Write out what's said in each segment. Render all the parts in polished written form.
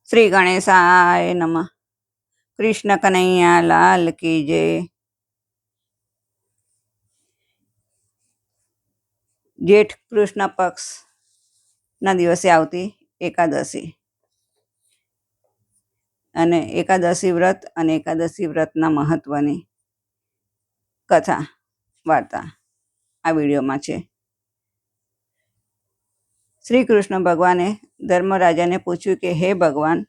શ્રી ગણેશાય નમઃ. કૃષ્ણ કનૈયા લાલ કી જય. જેઠ કૃષ્ણ પક્ષના દિવસે આવતી એકાદશી અને એકાદશી વ્રત અને એકાદશી વ્રતના મહત્વની કથા વાર્તા આ વિડીયોમાં છે. શ્રી કૃષ્ણ ભગવાને ધર્મરાજાને પૂછ્યું કે હે ભગવાન,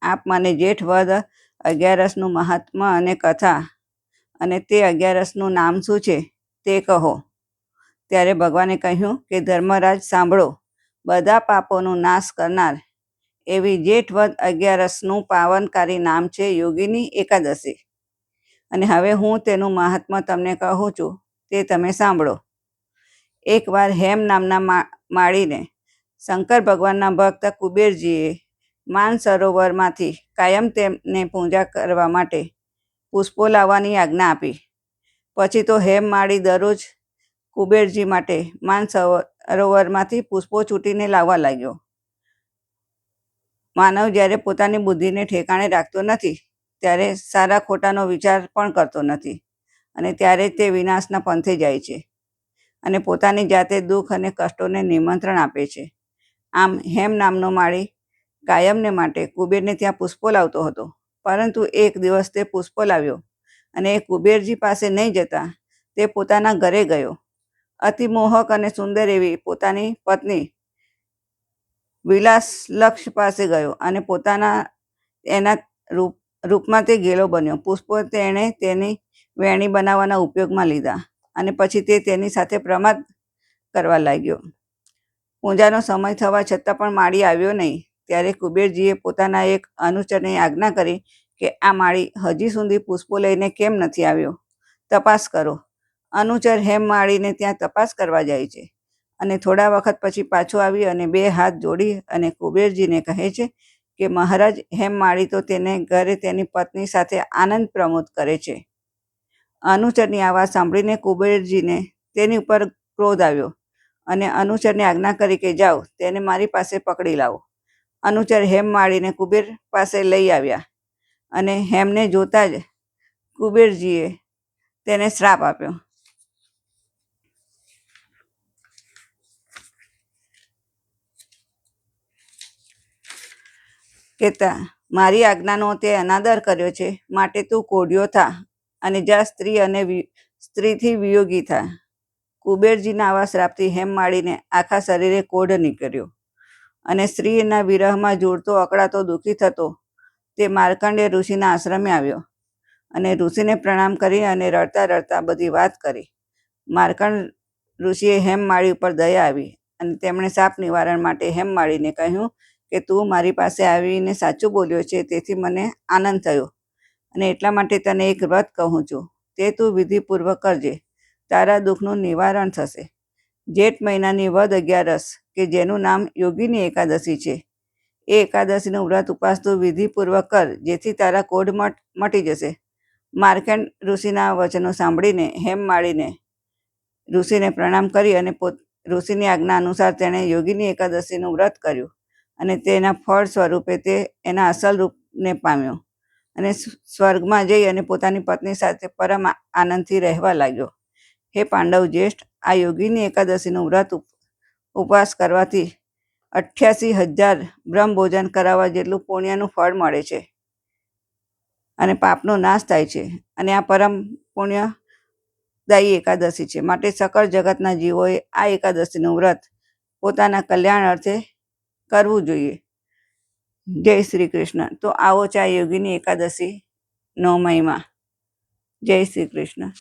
આપ મને જેઠ વદ 11નું મહાત્મા અને કથા અને તે 11નું નામ શું છે તે કહો. ત્યારે ભગવાને કહ્યું કે ધર્મરાજ સાંભળો, બધા પાપોનો નાશ કરનાર એવી જેઠ વદ 11નું પાવનકારી નામ છે યોગીની એકાદશી. અને હવે હું તેનું મહાત્મા તમને કહું છું, તે તમે સાંભળો. એકવાર હેમ નામના માળીને શંકર ભગવાનના ભક્ત કુબેરજીએ માનસરોવરમાંથી કાયમ તેમને પૂજા કરવા માટે પુષ્પો લાવવાની આજ્ઞા આપી. પછી તો હેમ માળી દરરોજ કુબેરજી માટે માનસરોવરમાંથી પુષ્પો ચૂંટીને લાવવા લાગ્યો. માનવ જ્યારે પોતાની બુદ્ધિને ઠેકાણે રાખતો નથી ત્યારે સારા ખોટાનો વિચાર પણ કરતો નથી, અને ત્યારે તે વિનાશના પંથે જાય છે અને પોતાની જાતે દુઃખ અને કષ્ટોને નિમંત્રણ આપે છે. આમ હેમ નામનો માળી કાયમને માટે કુબેરને ત્યાં પુષ્પો લાવતો હતો. પરંતુ એક દિવસ તે પુષ્પો લાવ્યો અને એ કુબેરજી પાસે નહીં જતા તે પોતાના ઘરે ગયો. અતિ મોહક અને સુંદર એવી પોતાની પત્ની વિલાસલક્ષ પાસે ગયો અને એના રૂપમાં તે ગેલો બન્યો. પુષ્પો તેણે તેની વેણી બનાવવાના ઉપયોગમાં લીધા અને પછી તે તેની સાથે પ્રમાદ કરવા લાગ્યો. પૂજાનો સમય થવા છતાં પણ માળી આવ્યો નહીં. ત્યારે કુબેરજીએ પોતાના એક અનુચરને આજ્ઞા કરી કે આ માળી હજી સુધી પુષ્પો લઈને કેમ નથી આવ્યો, તપાસ કરો. અનુચર હેમ માળીને ત્યાં તપાસ કરવા જાય છે અને થોડા વખત પછી પાછો આવી અને 2 હાથ જોડી અને કુબેરજીને કહે છે કે મહારાજ, હેમ માળી તો તેને ઘરે તેની પત્ની સાથે આનંદ પ્રમોદ કરે છે. અનુચરની આ વાત સાંભળીને કુબેરજીને તેની ઉપર ક્રોધ આવ્યો અને અનુચરને આજ્ઞા કરી કે જાઓ, તેને મારી પાસે પકડી લાવો. અનુચર હેમ માળીને કુબેર પાસે લઈ આવ્યા અને હેમને જોતા જ કુબેરજીએ તેને શ્રાપ આપ્યો કે મારી આજ્ઞાનો તે અનાદર કર્યો છે, માટે તું કોઢિયો થા અને જા સ્ત્રી અને સ્ત્રીથી વિયોગી થા. કુબેરજીના આવા શ્રાપથી હેમ માળીને આખા શરીરે કોઢ નીકળ્યો અને સ્ત્રીના વિરહમાં ઝૂરતો અકળાતો દુઃખી થતો તે માર્કંડેય ઋષિના આશ્રમે આવ્યો અને ઋષિને પ્રણામ કરી અને રડતા રડતા બધી વાત કરી. માર્કંડ ઋષિએ હેમ માળી ઉપર દયા આવી અને તેમણે શાપ નિવારણ માટે હેમ માળીને કહ્યું કે તું મારી પાસે આવીને સાચું બોલ્યો છે, તેથી મને આનંદ થયો અને એટલા માટે તને એક વ્રત કહું છું, તે તું વિધિપૂર્વક કરજે. તારા દુઃખનું નિવારણ થશે. જેઠ મહિનાની વદ 11 કે જેનું નામ યોગીની એકાદશી છે, એ એકાદશીનું વ્રત ઉપવાસ તું વિધિપૂર્વક કર, જેથી તારા કોઢ મટી જશે. માર્કંડ ઋષિના વચનો સાંભળીને હેમ માળીને ઋષિને પ્રણામ કરી અને ઋષિની આજ્ઞા અનુસાર તેણે યોગીની એકાદશીનું વ્રત કર્યું અને તેના ફળ સ્વરૂપે તે એના અસલ રૂપને પામ્યો અને સ્વર્ગમાં જઈ અને પોતાની પત્ની સાથે પરમ આનંદથી રહેવા લાગ્યો. હે પાંડવ જ્યેષ્ઠ, આ યોગીની એકાદશીનું વ્રત ઉપવાસ કરવાથી 88,000 બ્રહ્મભોજન કરાવવા જેટલું પુણ્યનું ફળ મળે છે અને પાપનો નાશ થાય છે. અને આ પરમ પુણ્યદાયી એકાદશી છે, માટે સકળ જગતના જીવોએ આ એકાદશીનું વ્રત પોતાના કલ્યાણ અર્થે કરવું જોઈએ. જય શ્રી કૃષ્ણ. તો આવો છે આ યોગીની એકાદશીનો મહિમા. જય શ્રી કૃષ્ણ.